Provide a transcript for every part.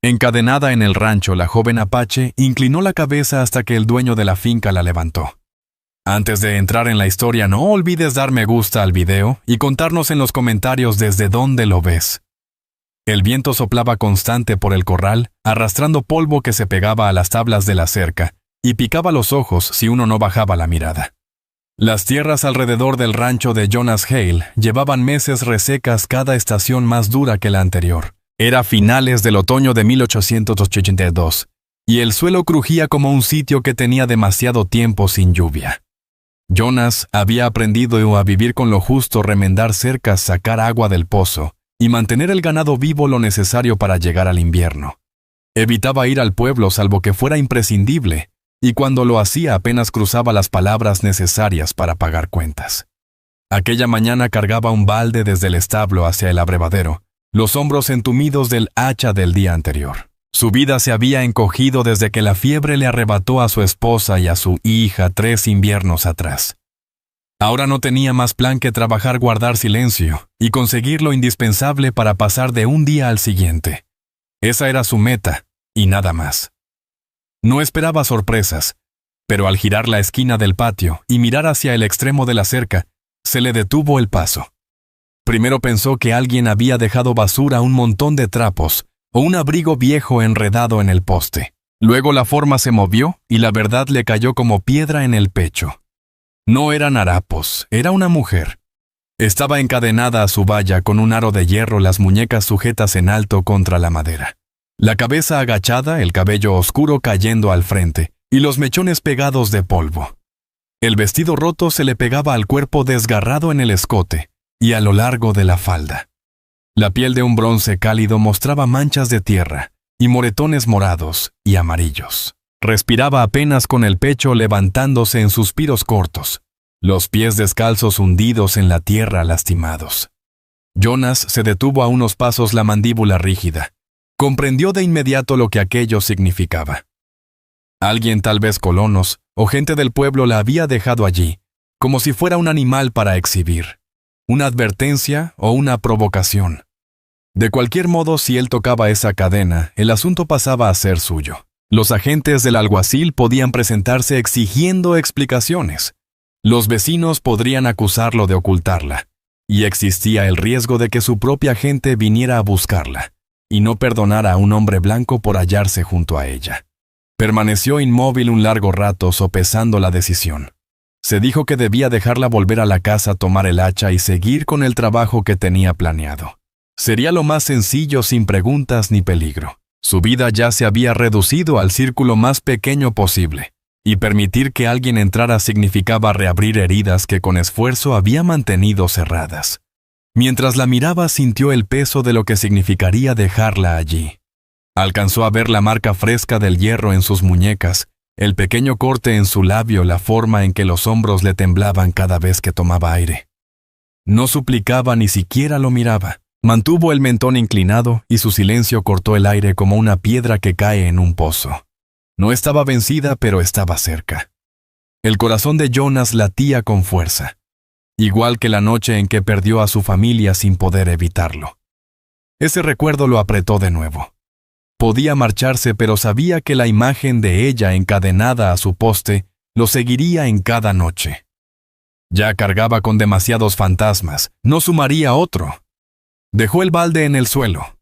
Encadenada en el rancho, la joven apache inclinó la cabeza hasta que el dueño de la finca la levantó. Antes de entrar en la historia, no olvides dar me gusta al video y contarnos en los comentarios desde dónde lo ves. El viento soplaba constante por el corral, arrastrando polvo que se pegaba a las tablas de la cerca y picaba los ojos si uno no bajaba la mirada. Las tierras alrededor del rancho de Jonas Hale llevaban meses resecas, cada estación más dura que la anterior. Era finales del otoño de 1882, y el suelo crujía como un sitio que tenía demasiado tiempo sin lluvia. Jonas había aprendido a vivir con lo justo, remendar cercas, sacar agua del pozo y mantener el ganado vivo lo necesario para llegar al invierno. Evitaba ir al pueblo salvo que fuera imprescindible, y cuando lo hacía apenas cruzaba las palabras necesarias para pagar cuentas. Aquella mañana cargaba un balde desde el establo hacia el abrevadero, los hombros entumidos del hacha del día anterior. Su vida se había encogido desde que la fiebre le arrebató a su esposa y a su hija 3 inviernos atrás. Ahora no tenía más plan que trabajar, guardar silencio y conseguir lo indispensable para pasar de un día al siguiente. Esa era su meta, y nada más. No esperaba sorpresas, pero al girar la esquina del patio y mirar hacia el extremo de la cerca, se le detuvo el paso. Primero pensó que alguien había dejado basura, un montón de trapos o un abrigo viejo enredado en el poste. Luego la forma se movió y la verdad le cayó como piedra en el pecho. No eran harapos, era una mujer. Estaba encadenada a su valla con un aro de hierro, las muñecas sujetas en alto contra la madera. La cabeza agachada, el cabello oscuro cayendo al frente y los mechones pegados de polvo. El vestido roto se le pegaba al cuerpo, desgarrado en el escote y a lo largo de la falda. La piel de un bronce cálido mostraba manchas de tierra y moretones morados y amarillos. Respiraba apenas, con el pecho levantándose en suspiros cortos, los pies descalzos hundidos en la tierra, lastimados. Jonas se detuvo a unos pasos, la mandíbula rígida. Comprendió de inmediato lo que aquello significaba. Alguien, tal vez colonos o gente del pueblo, la había dejado allí, como si fuera un animal para exhibir, una advertencia o una provocación. De cualquier modo, si él tocaba esa cadena, el asunto pasaba a ser suyo. Los agentes del alguacil podían presentarse exigiendo explicaciones. Los vecinos podrían acusarlo de ocultarla, y existía el riesgo de que su propia gente viniera a buscarla y no perdonara a un hombre blanco por hallarse junto a ella. Permaneció inmóvil un largo rato, sopesando la decisión. Se dijo que debía dejarla volver a la casa, tomar el hacha y seguir con el trabajo que tenía planeado. Sería lo más sencillo, sin preguntas ni peligro. Su vida ya se había reducido al círculo más pequeño posible, y permitir que alguien entrara significaba reabrir heridas que con esfuerzo había mantenido cerradas. Mientras la miraba, sintió el peso de lo que significaría dejarla allí. Alcanzó a ver la marca fresca del hierro en sus muñecas, el pequeño corte en su labio, la forma en que los hombros le temblaban cada vez que tomaba aire. No suplicaba, ni siquiera lo miraba. Mantuvo el mentón inclinado y su silencio cortó el aire como una piedra que cae en un pozo. No estaba vencida, pero estaba cerca. El corazón de Jonas latía con fuerza, igual que la noche en que perdió a su familia sin poder evitarlo. Ese recuerdo lo apretó de nuevo. Podía marcharse, pero sabía que la imagen de ella encadenada a su poste lo seguiría en cada noche. Ya cargaba con demasiados fantasmas, no sumaría otro. Dejó el balde en el suelo.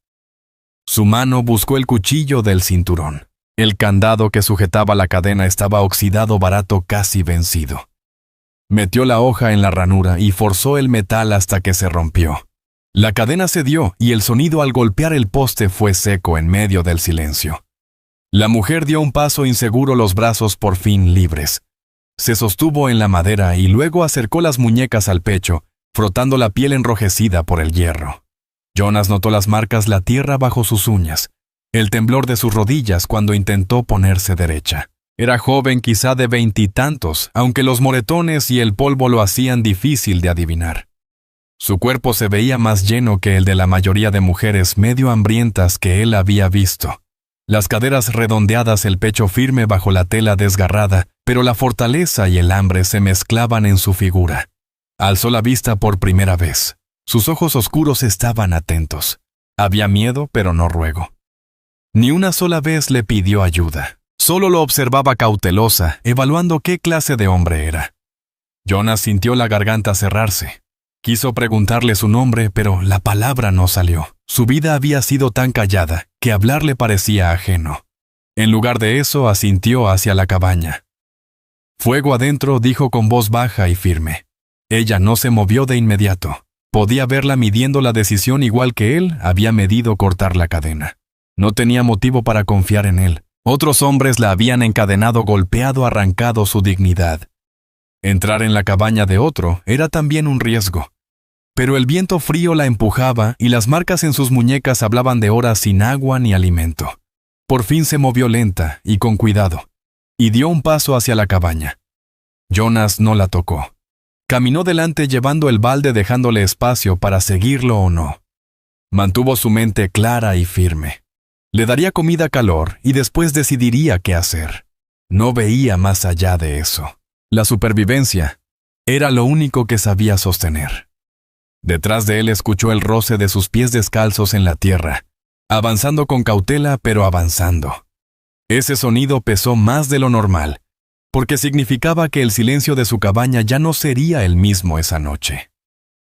Su mano buscó el cuchillo del cinturón. El candado que sujetaba la cadena estaba oxidado, barato, casi vencido. Metió la hoja en la ranura y forzó el metal hasta que se rompió. La cadena cedió y el sonido al golpear el poste fue seco en medio del silencio. La mujer dio un paso inseguro, los brazos por fin libres. Se sostuvo en la madera y luego acercó las muñecas al pecho, frotando la piel enrojecida por el hierro. Jonas notó las marcas, la tierra bajo sus uñas, el temblor de sus rodillas cuando intentó ponerse derecha. Era joven, quizá de 20 y tantos, aunque los moretones y el polvo lo hacían difícil de adivinar. Su cuerpo se veía más lleno que el de la mayoría de mujeres medio hambrientas que él había visto. Las caderas redondeadas, el pecho firme bajo la tela desgarrada, pero la fortaleza y el hambre se mezclaban en su figura. Alzó la vista por primera vez. Sus ojos oscuros estaban atentos. Había miedo, pero no ruego. Ni una sola vez le pidió ayuda. Solo lo observaba cautelosa, evaluando qué clase de hombre era. Jonas sintió la garganta cerrarse. Quiso preguntarle su nombre, pero la palabra no salió. Su vida había sido tan callada que hablar le parecía ajeno. En lugar de eso, asintió hacia la cabaña. Fuego adentro, dijo con voz baja y firme. Ella no se movió de inmediato. Podía verla midiendo la decisión igual que él había medido cortar la cadena. No tenía motivo para confiar en él. Otros hombres la habían encadenado, golpeado, arrancado su dignidad. Entrar en la cabaña de otro era también un riesgo. Pero el viento frío la empujaba y las marcas en sus muñecas hablaban de horas sin agua ni alimento. Por fin se movió lenta y con cuidado, y dio un paso hacia la cabaña. Jonas no la tocó. Caminó delante llevando el balde dejándole espacio para seguirlo o no. Mantuvo su mente clara y firme. Le daría comida, calor y después decidiría qué hacer. No veía más allá de eso. La supervivencia era lo único que sabía sostener. Detrás de él escuchó el roce de sus pies descalzos en la tierra, avanzando con cautela pero avanzando. Ese sonido pesó más de lo normal, porque significaba que el silencio de su cabaña ya no sería el mismo esa noche.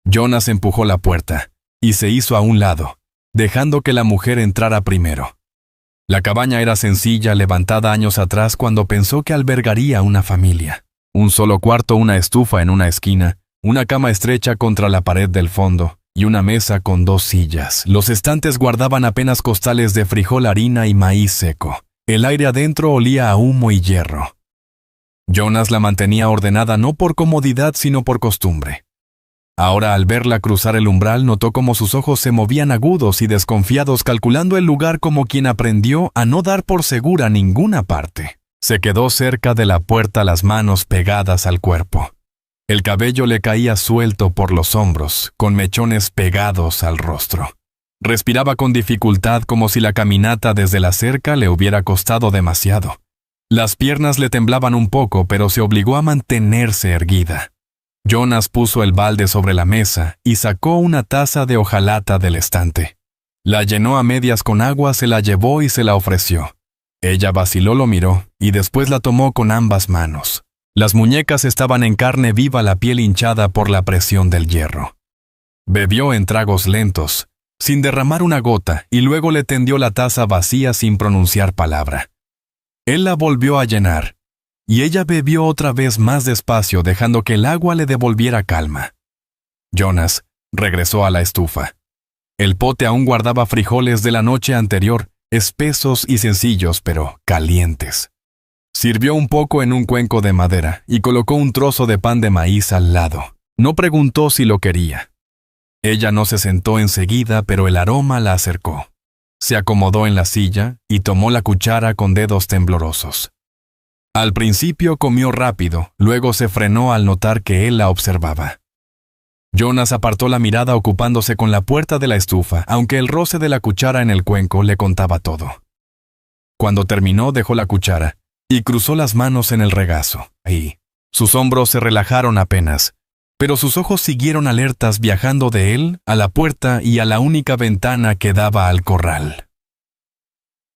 Jonas empujó la puerta y se hizo a un lado, dejando que la mujer entrara primero. La cabaña era sencilla, levantada años atrás cuando pensó que albergaría una familia. Un solo cuarto, una estufa en una esquina, una cama estrecha contra la pared del fondo y una mesa con 2 sillas. Los estantes guardaban apenas costales de frijol, harina y maíz seco. El aire adentro olía a humo y hierro. Jonas la mantenía ordenada no por comodidad sino por costumbre. Ahora, al verla cruzar el umbral, notó cómo sus ojos se movían agudos y desconfiados, calculando el lugar como quien aprendió a no dar por segura ninguna parte. Se quedó cerca de la puerta, las manos pegadas al cuerpo. El cabello le caía suelto por los hombros, con mechones pegados al rostro. Respiraba con dificultad como si la caminata desde la cerca le hubiera costado demasiado. Las piernas le temblaban un poco, pero se obligó a mantenerse erguida. Jonas puso el balde sobre la mesa y sacó una taza de hojalata del estante. La llenó a medias con agua, se la llevó y se la ofreció. Ella vaciló, lo miró y después la tomó con ambas manos. Las muñecas estaban en carne viva, la piel hinchada por la presión del hierro. Bebió en tragos lentos, sin derramar una gota, y luego le tendió la taza vacía sin pronunciar palabra. Él la volvió a llenar, y ella bebió otra vez más despacio, dejando que el agua le devolviera calma. Jonas regresó a la estufa. El pote aún guardaba frijoles de la noche anterior, espesos y sencillos, pero calientes. Sirvió un poco en un cuenco de madera y colocó un trozo de pan de maíz al lado. No preguntó si lo quería. Ella no se sentó enseguida, pero el aroma la acercó. Se acomodó en la silla y tomó la cuchara con dedos temblorosos. Al principio comió rápido, luego se frenó al notar que él la observaba. Jonas apartó la mirada ocupándose con la puerta de la estufa, aunque el roce de la cuchara en el cuenco le contaba todo. Cuando terminó, dejó la cuchara y cruzó las manos en el regazo. Ahí, sus hombros se relajaron apenas, pero sus ojos siguieron alertas, viajando de él a la puerta y a la única ventana que daba al corral.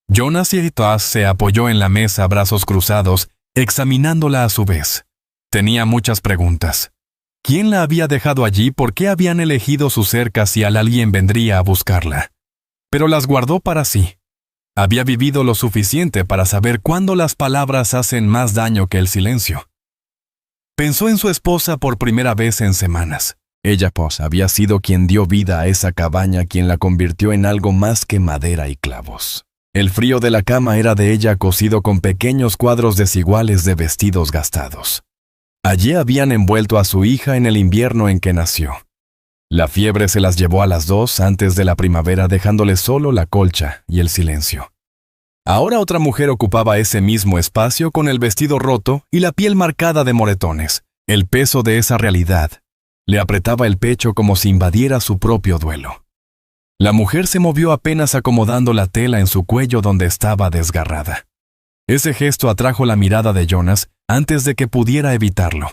Jonas Yaitas se apoyó en la mesa, brazos cruzados, examinándola a su vez. Tenía muchas preguntas. ¿Quién la había dejado allí? ¿Por qué habían elegido su cerca si alguien vendría a buscarla? Pero las guardó para sí. Había vivido lo suficiente para saber cuándo las palabras hacen más daño que el silencio. Pensó en su esposa por primera vez en semanas. Ella, había sido quien dio vida a esa cabaña, quien la convirtió en algo más que madera y clavos. El frío de la cama era de ella, cosido con pequeños cuadros desiguales de vestidos gastados. Allí habían envuelto a su hija en el invierno en que nació. La fiebre se las llevó a las 2 antes de la primavera, dejándole solo la colcha y el silencio. Ahora otra mujer ocupaba ese mismo espacio con el vestido roto y la piel marcada de moretones. El peso de esa realidad le apretaba el pecho como si invadiera su propio duelo. La mujer se movió apenas acomodando la tela en su cuello donde estaba desgarrada. Ese gesto atrajo la mirada de Jonas antes de que pudiera evitarlo.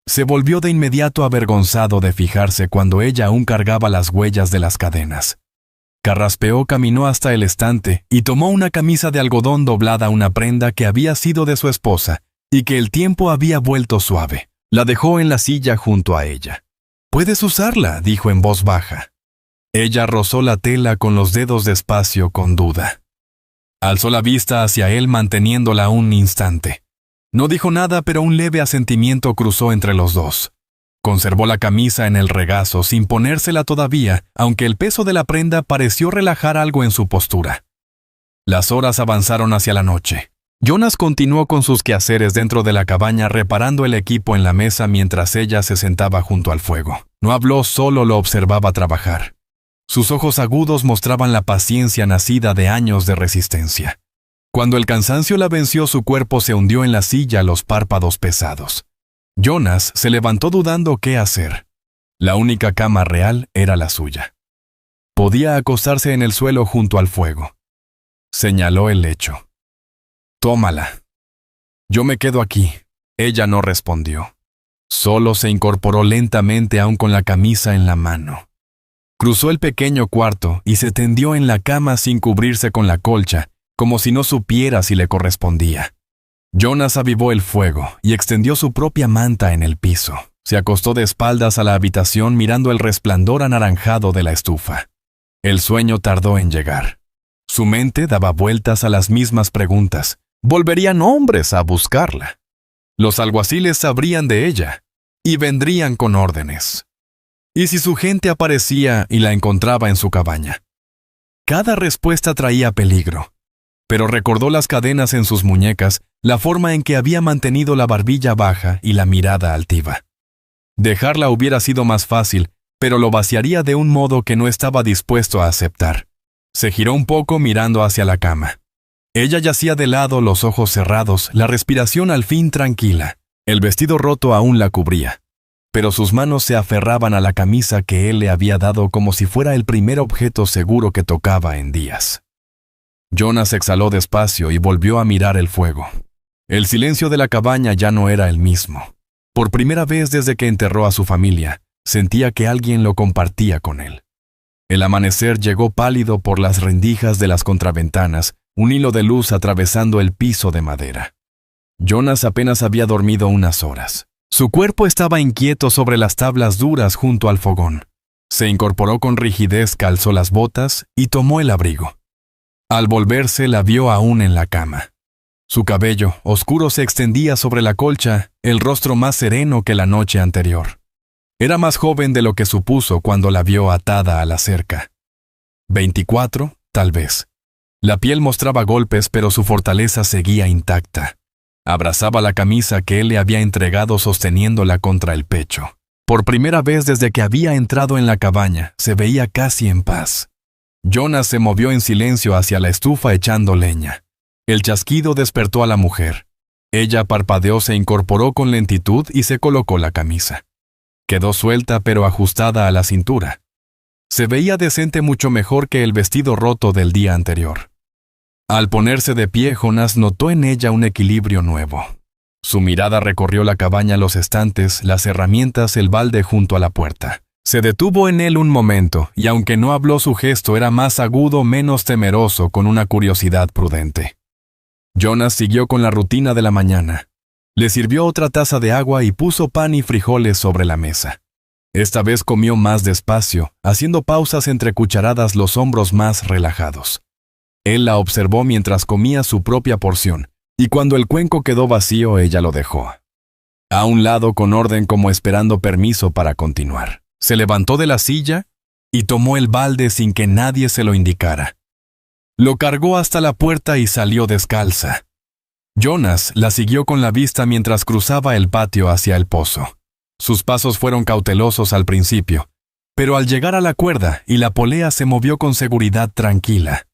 Se volvió de inmediato, avergonzado de fijarse cuando ella aún cargaba las huellas de las cadenas. Carraspeó, caminó hasta el estante y tomó una camisa de algodón doblada, una prenda que había sido de su esposa y que el tiempo había vuelto suave. La dejó en la silla junto a ella. «Puedes usarla», dijo en voz baja. Ella rozó la tela con los dedos despacio, con duda. Alzó la vista hacia él manteniéndola un instante. No dijo nada, pero un leve asentimiento cruzó entre los dos. Conservó la camisa en el regazo sin ponérsela todavía, aunque el peso de la prenda pareció relajar algo en su postura. Las horas avanzaron hacia la noche. Jonas continuó con sus quehaceres dentro de la cabaña, reparando el equipo en la mesa mientras ella se sentaba junto al fuego. No habló, solo lo observaba trabajar. Sus ojos agudos mostraban la paciencia nacida de años de resistencia. Cuando el cansancio la venció, su cuerpo se hundió en la silla, los párpados pesados. Jonas se levantó dudando qué hacer. La única cama real era la suya. Podía acostarse en el suelo junto al fuego. Señaló el lecho. «Tómala». «Yo me quedo aquí». Ella no respondió. Solo se incorporó lentamente, aún con la camisa en la mano. Cruzó el pequeño cuarto y se tendió en la cama sin cubrirse con la colcha, como si no supiera si le correspondía. Jonas avivó el fuego y extendió su propia manta en el piso. Se acostó de espaldas a la habitación mirando el resplandor anaranjado de la estufa. El sueño tardó en llegar. Su mente daba vueltas a las mismas preguntas. ¿Volverían hombres a buscarla? Los alguaciles sabrían de ella y vendrían con órdenes. ¿Y si su gente aparecía y la encontraba en su cabaña? Cada respuesta traía peligro, pero recordó las cadenas en sus muñecas, la forma en que había mantenido la barbilla baja y la mirada altiva. Dejarla hubiera sido más fácil, pero lo vaciaría de un modo que no estaba dispuesto a aceptar. Se giró un poco mirando hacia la cama. Ella yacía de lado, los ojos cerrados, la respiración al fin tranquila. El vestido roto aún la cubría, pero sus manos se aferraban a la camisa que él le había dado como si fuera el primer objeto seguro que tocaba en días. Jonas exhaló despacio y volvió a mirar el fuego. El silencio de la cabaña ya no era el mismo. Por primera vez desde que enterró a su familia, sentía que alguien lo compartía con él. El amanecer llegó pálido por las rendijas de las contraventanas, un hilo de luz atravesando el piso de madera. Jonas apenas había dormido unas horas. Su cuerpo estaba inquieto sobre las tablas duras junto al fogón. Se incorporó con rigidez, calzó las botas y tomó el abrigo. Al volverse, la vio aún en la cama. Su cabello oscuro se extendía sobre la colcha, el rostro más sereno que la noche anterior. Era más joven de lo que supuso cuando la vio atada a la cerca. 24, tal vez. La piel mostraba golpes, pero su fortaleza seguía intacta. Abrazaba la camisa que él le había entregado sosteniéndola contra el pecho. Por primera vez desde que había entrado en la cabaña, se veía casi en paz. Jonas se movió en silencio hacia la estufa echando leña. El chasquido despertó a la mujer. Ella parpadeó, se incorporó con lentitud y se colocó la camisa. Quedó suelta pero ajustada a la cintura. Se veía decente, mucho mejor que el vestido roto del día anterior. Al ponerse de pie, Jonas notó en ella un equilibrio nuevo. Su mirada recorrió la cabaña, los estantes, las herramientas, el balde junto a la puerta. Se detuvo en él un momento, y aunque no habló, su gesto era más agudo, menos temeroso, con una curiosidad prudente. Jonas siguió con la rutina de la mañana. Le sirvió otra taza de agua y puso pan y frijoles sobre la mesa. Esta vez comió más despacio, haciendo pausas entre cucharadas, los hombros más relajados. Él la observó mientras comía su propia porción, y cuando el cuenco quedó vacío, ella lo dejó a un lado con orden, como esperando permiso para continuar. Se levantó de la silla y tomó el balde sin que nadie se lo indicara. Lo cargó hasta la puerta y salió descalza. Jonas la siguió con la vista mientras cruzaba el patio hacia el pozo. Sus pasos fueron cautelosos al principio, pero al llegar a la cuerda y la polea se movió con seguridad tranquila.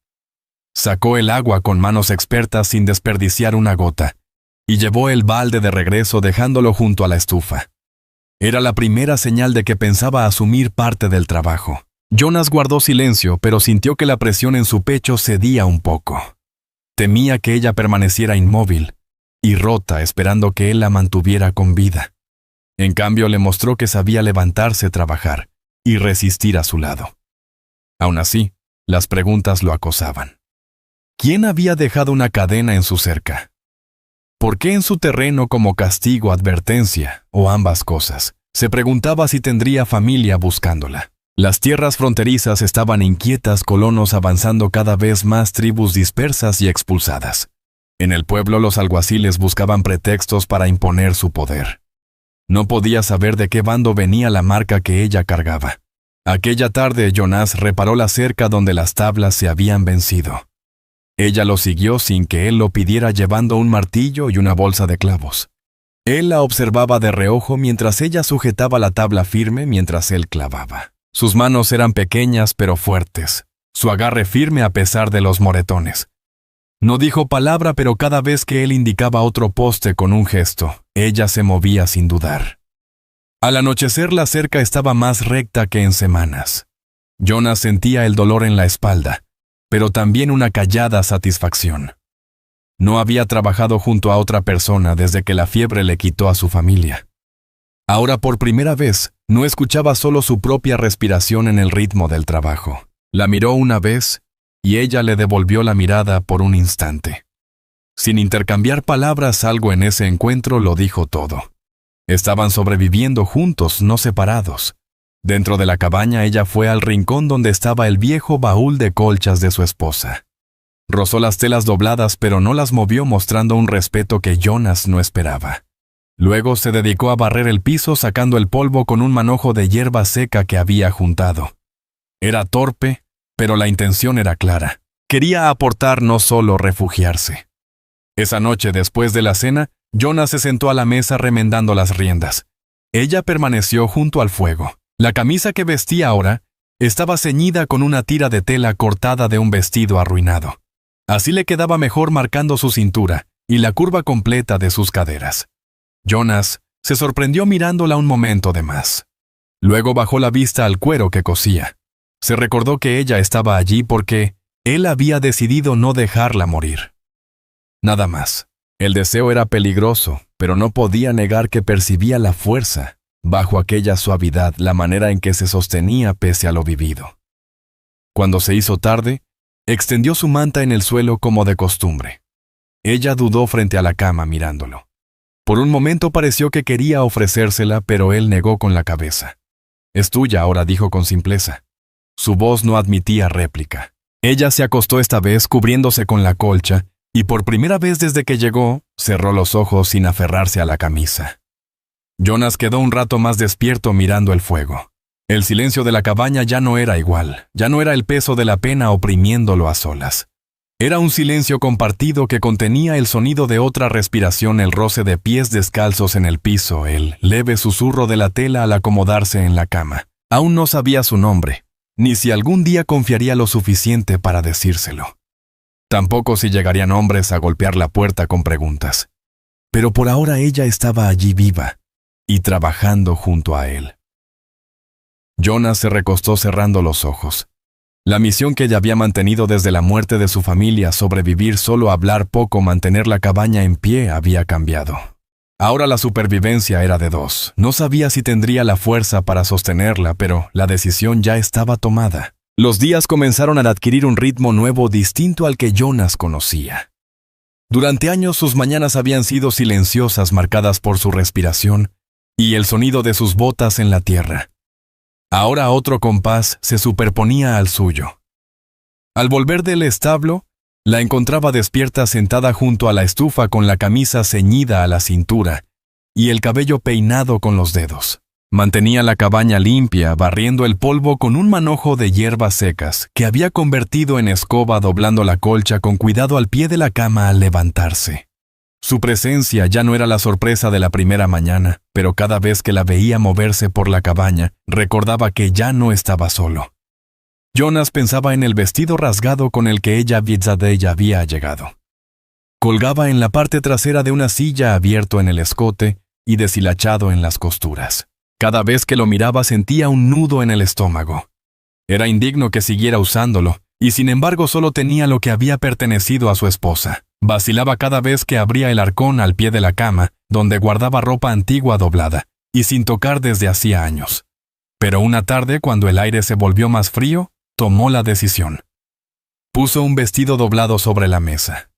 Sacó el agua con manos expertas sin desperdiciar una gota, y llevó el balde de regreso dejándolo junto a la estufa. Era la primera señal de que pensaba asumir parte del trabajo. Jonas guardó silencio, pero sintió que la presión en su pecho cedía un poco. Temía que ella permaneciera inmóvil y rota, esperando que él la mantuviera con vida. En cambio, le mostró que sabía levantarse, trabajar y resistir a su lado. Aún así, Las preguntas lo acosaban. ¿Quién había dejado una cadena en su cerca? ¿Por qué en su terreno como castigo, advertencia, o ambas cosas? Se preguntaba si tendría familia buscándola. Las tierras fronterizas estaban inquietas, colonos avanzando cada vez más, tribus dispersas y expulsadas. En el pueblo los alguaciles buscaban pretextos para imponer su poder. No podía saber de qué bando venía la marca que ella cargaba. Aquella tarde Jonás reparó la cerca donde las tablas se habían vencido. Ella lo siguió sin que él lo pidiera, llevando un martillo y una bolsa de clavos. Él la observaba de reojo mientras ella sujetaba la tabla firme mientras él clavaba. Sus manos eran pequeñas pero fuertes, su agarre firme a pesar de los moretones. No dijo palabra, pero cada vez que él indicaba otro poste con un gesto, ella se movía sin dudar. Al anochecer la cerca estaba más recta que en semanas. Jonás sentía el dolor en la espalda, pero también una callada satisfacción. No había trabajado junto a otra persona desde que la fiebre le quitó a su familia. Ahora por primera vez, no escuchaba solo su propia respiración en el ritmo del trabajo. La miró una vez, y ella le devolvió la mirada por un instante. Sin intercambiar palabras, algo en ese encuentro lo dijo todo. Estaban sobreviviendo juntos, no separados. Dentro de la cabaña ella fue al rincón donde estaba el viejo baúl de colchas de su esposa. Rozó las telas dobladas pero no las movió, mostrando un respeto que Jonás no esperaba. Luego se dedicó a barrer el piso sacando el polvo con un manojo de hierba seca que había juntado. Era torpe, pero la intención era clara. Quería aportar, no solo refugiarse. Esa noche, después de la cena, Jonás se sentó a la mesa remendando las riendas. Ella permaneció junto al fuego. La camisa que vestía ahora estaba ceñida con una tira de tela cortada de un vestido arruinado. Así le quedaba mejor, marcando su cintura y la curva completa de sus caderas. Jonás se sorprendió mirándola un momento de más. Luego bajó la vista al cuero que cosía. Se recordó que ella estaba allí porque él había decidido no dejarla morir. Nada más. El deseo era peligroso, pero no podía negar que percibía la fuerza, bajo aquella suavidad, la manera en que se sostenía pese a lo vivido. Cuando se hizo tarde, extendió su manta en el suelo como de costumbre. Ella dudó frente a la cama mirándolo. Por un momento pareció que quería ofrecérsela, pero él negó con la cabeza. «Es tuya ahora», dijo con simpleza. Su voz no admitía réplica. Ella se acostó esta vez cubriéndose con la colcha, y por primera vez desde que llegó, cerró los ojos sin aferrarse a la camisa. Jonás quedó un rato más despierto mirando el fuego. El silencio de la cabaña ya no era igual, ya no era el peso de la pena oprimiéndolo a solas. Era un silencio compartido que contenía el sonido de otra respiración, el roce de pies descalzos en el piso, el leve susurro de la tela al acomodarse en la cama. Aún no sabía su nombre, ni si algún día confiaría lo suficiente para decírselo. Tampoco si llegarían hombres a golpear la puerta con preguntas. Pero por ahora ella estaba allí viva y trabajando junto a él. Jonás se recostó cerrando los ojos. La misión que ella había mantenido desde la muerte de su familia, sobrevivir solo, hablar poco, mantener la cabaña en pie, había cambiado. Ahora la supervivencia era de dos. No sabía si tendría la fuerza para sostenerla, pero la decisión ya estaba tomada. Los días comenzaron a adquirir un ritmo nuevo, distinto al que Jonás conocía. Durante años sus mañanas habían sido silenciosas, marcadas por su respiración y el sonido de sus botas en la tierra. Ahora otro compás se superponía al suyo. Al volver del establo, la encontraba despierta, sentada junto a la estufa con la camisa ceñida a la cintura y el cabello peinado con los dedos. Mantenía la cabaña limpia, barriendo el polvo con un manojo de hierbas secas que había convertido en escoba, doblando la colcha con cuidado al pie de la cama al levantarse. Su presencia ya no era la sorpresa de la primera mañana, pero cada vez que la veía moverse por la cabaña, recordaba que ya no estaba solo. Jonás pensaba en el vestido rasgado con el que ella había llegado. Colgaba en la parte trasera de una silla, abierto en el escote y deshilachado en las costuras. Cada vez que lo miraba sentía un nudo en el estómago. Era indigno que siguiera usándolo, y sin embargo solo tenía lo que había pertenecido a su esposa. Vacilaba cada vez que abría el arcón al pie de la cama, donde guardaba ropa antigua doblada, y sin tocar desde hacía años. Pero una tarde, cuando el aire se volvió más frío, tomó la decisión. Puso un vestido doblado sobre la mesa.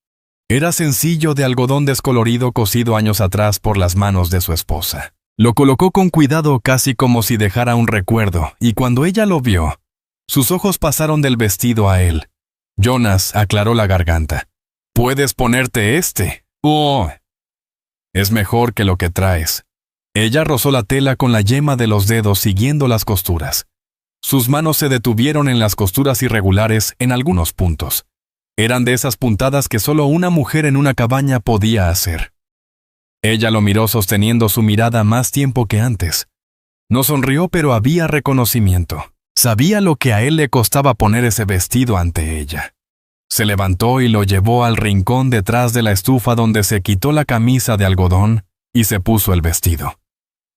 Era sencillo, de algodón descolorido cosido años atrás por las manos de su esposa. Lo colocó con cuidado, casi como si dejara un recuerdo, y cuando ella lo vio, sus ojos pasaron del vestido a él. Jonas aclaró la garganta. «Puedes ponerte este. ¡Oh! Es mejor que lo que traes». Ella rozó la tela con la yema de los dedos siguiendo las costuras. Sus manos se detuvieron en las costuras irregulares en algunos puntos. Eran de esas puntadas que solo una mujer en una cabaña podía hacer. Ella lo miró sosteniendo su mirada más tiempo que antes. No sonrió, pero había reconocimiento. Sabía lo que a él le costaba poner ese vestido ante ella. Se levantó y lo llevó al rincón detrás de la estufa, donde se quitó la camisa de algodón y se puso el vestido.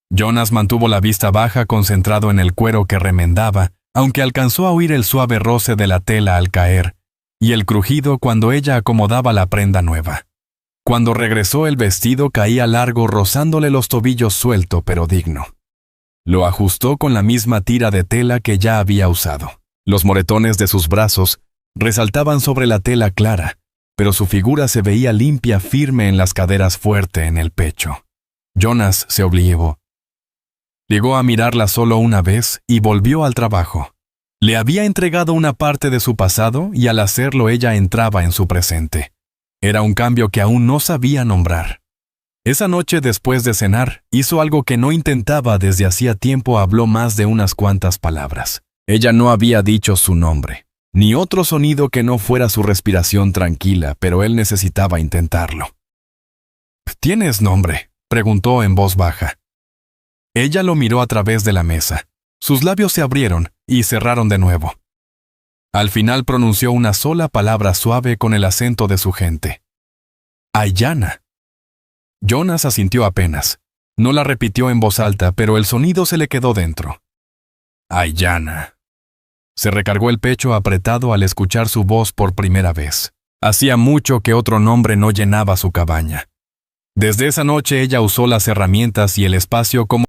Jonas mantuvo la vista baja, concentrado en el cuero que remendaba, aunque alcanzó a oír el suave roce de la tela al caer y el crujido cuando ella acomodaba la prenda nueva. Cuando regresó, el vestido caía largo, rozándole los tobillos, suelto pero digno. Lo ajustó con la misma tira de tela que ya había usado. Los moretones de sus brazos resaltaban sobre la tela clara, pero su figura se veía limpia, firme en las caderas, fuerte en el pecho. Jonas se obligó. Llegó a mirarla solo una vez y volvió al trabajo. Le había entregado una parte de su pasado y al hacerlo ella entraba en su presente. Era un cambio que aún no sabía nombrar. Esa noche, después de cenar, hizo algo que no intentaba desde hacía tiempo. Habló más de unas cuantas palabras. Ella no había dicho su nombre, ni otro sonido que no fuera su respiración tranquila, pero él necesitaba intentarlo. «¿Tienes nombre?», preguntó en voz baja. Ella lo miró a través de la mesa. Sus labios se abrieron y cerraron de nuevo. Al final pronunció una sola palabra suave con el acento de su gente. «Aiyana». Jonas asintió apenas. No la repitió en voz alta, pero el sonido se le quedó dentro. «Aiyana». Se recargó el pecho apretado al escuchar su voz por primera vez. Hacía mucho que otro nombre no llenaba su cabaña. Desde esa noche ella usó las herramientas y el espacio como